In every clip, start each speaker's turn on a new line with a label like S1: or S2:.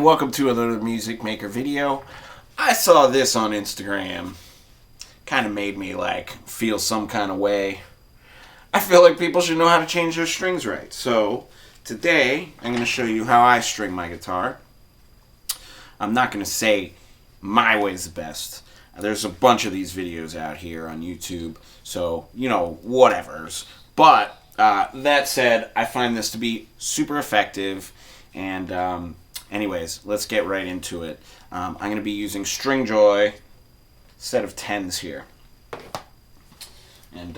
S1: welcome to another Music Maker video. I saw this on Instagram. Kind of made me feel some kind of way. I feel like people should know how to change their strings right. So today I'm going to show you how I string my guitar. I'm not going to say my way's the best. There's a bunch of these videos out here on YouTube, so whatevers. But that said, I find this to be super effective. And anyways, let's get right into it. I'm going to be using Stringjoy instead of 10s here. And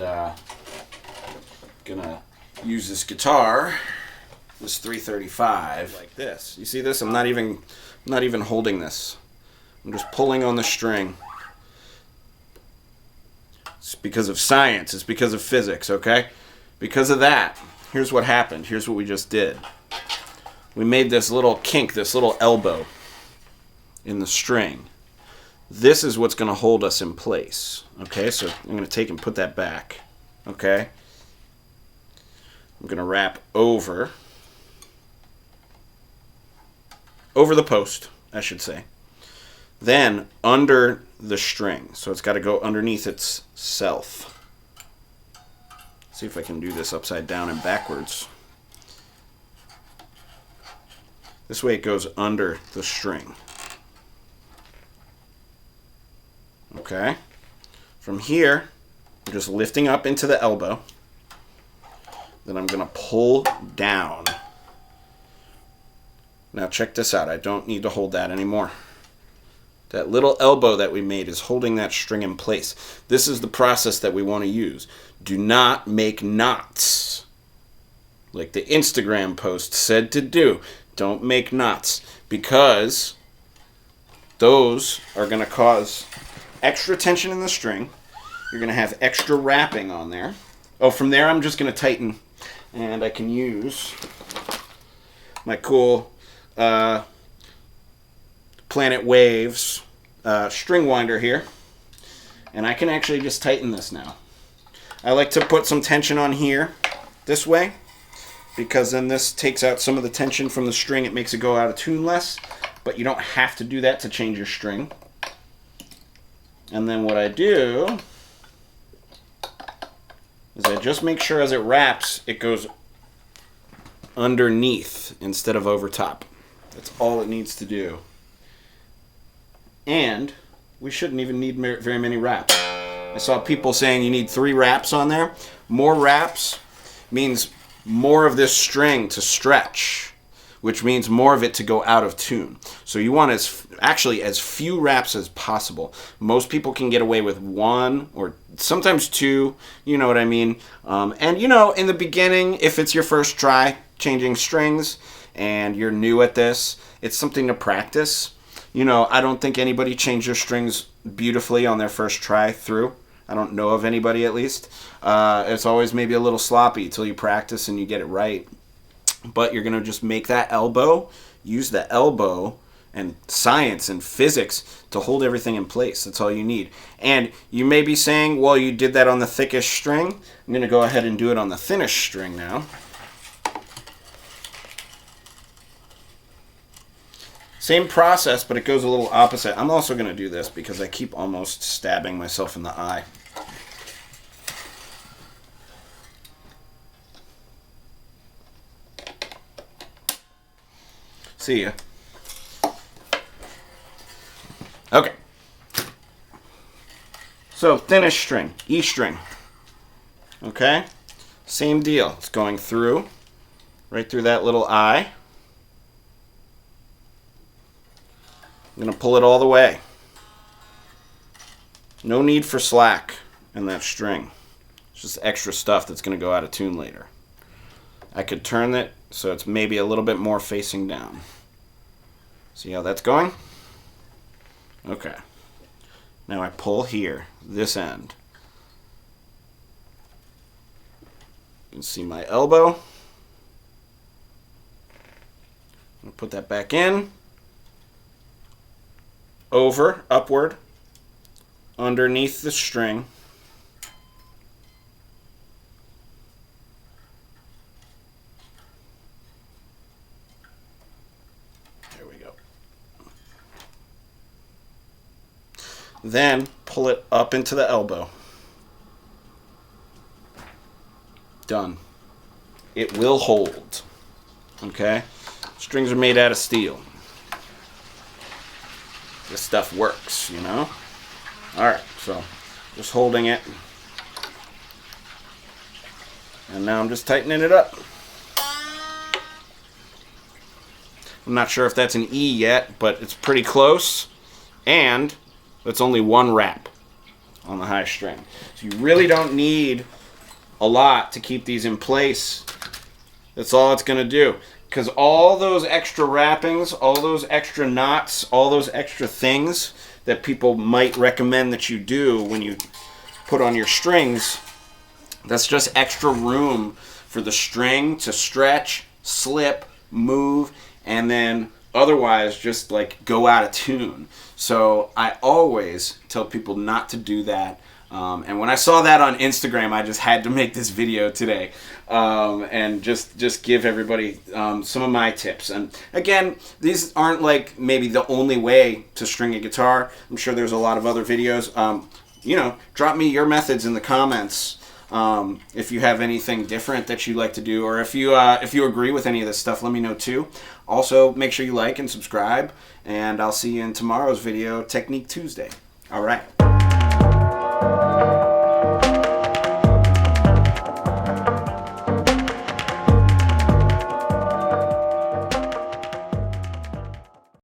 S1: gonna use this guitar, this 335, like this. You see this? I'm not even holding this. I'm just pulling on the string. It's because of science. It's because of physics, okay? Because of that, here's what happened. Here's what we just did. We made this little kink, this little elbow in the string. This is what's going to hold us in place. Okay, so I'm going to take and put that back. Okay? I'm going to wrap over the post, I should say. Then under the string. So it's got to go underneath itself. See if I can do this upside down and backwards. This way it goes under the string. Okay. From here, I'm just lifting up into the elbow. Then I'm going to pull down. Now check this out. I don't need to hold that anymore. That little elbow that we made is holding that string in place. This is the process that we want to use. Do not make knots. Like the Instagram post said to do. Don't make knots, because those are going to cause extra tension in the string. You're going to have extra wrapping on there. Oh, from there I'm just going to tighten, and I can use my cool Planet Waves string winder here, and I can actually just tighten this now. I like to put some tension on here this way, because then this takes out some of the tension from the string. It makes it go out of tune less, but you don't have to do that to change your string. And then what I do is I just make sure as it wraps, it goes underneath instead of over top. That's all it needs to do. And we shouldn't even need very many wraps. I saw people saying you need 3 wraps on there. More wraps means more of this string to stretch, which means more of it to go out of tune. So you want as few wraps as possible. Most people can get away with 1 or sometimes 2, you know what I mean? And in the beginning, if it's your first try changing strings and you're new at this, it's something to practice. I don't think anybody changed their strings beautifully on their first try through. I don't know of anybody, at least. It's always maybe a little sloppy until you practice and you get it right. But you're going to just make that elbow, use the elbow and science and physics to hold everything in place. That's all you need. And you may be saying, well, you did that on the thickest string. I'm going to go ahead and do it on the thinnest string now. Same process, but it goes a little opposite. I'm also going to do this because I keep almost stabbing myself in the eye. See ya. Okay. So, thinnest string, E string. Okay? Same deal. It's going through, right through that little eye. I'm going to pull it all the way. No need for slack in that string. It's just extra stuff that's going to go out of tune later. I could turn it so it's maybe a little bit more facing down. See how that's going? Okay. Now I pull here, this end. You can see my elbow. I'll put that back in. Over, upward, underneath the string. There we go. Then pull it up into the elbow. Done. It will hold. Okay? Strings are made out of steel. This stuff works, you know? Alright, so just holding it. And now I'm just tightening it up. I'm not sure if that's an E yet, but it's pretty close. And it's only one rap on the high string. So you really don't need a lot to keep these in place. That's all it's going to do. Because all those extra wrappings, all those extra knots, all those extra things that people might recommend that you do when you put on your strings, that's just extra room for the string to stretch, slip, move, and then otherwise just like go out of tune. So I always tell people not to do that. And when I saw that on Instagram, I just had to make this video today and just give everybody some of my tips. And again, these aren't like maybe the only way to string a guitar. I'm sure there's a lot of other videos. You know, drop me your methods in the comments if you have anything different that you like to do, or if you agree with any of this stuff, let me know too. Also, make sure you like and subscribe, and I'll see you in tomorrow's video, Technique Tuesday. All right.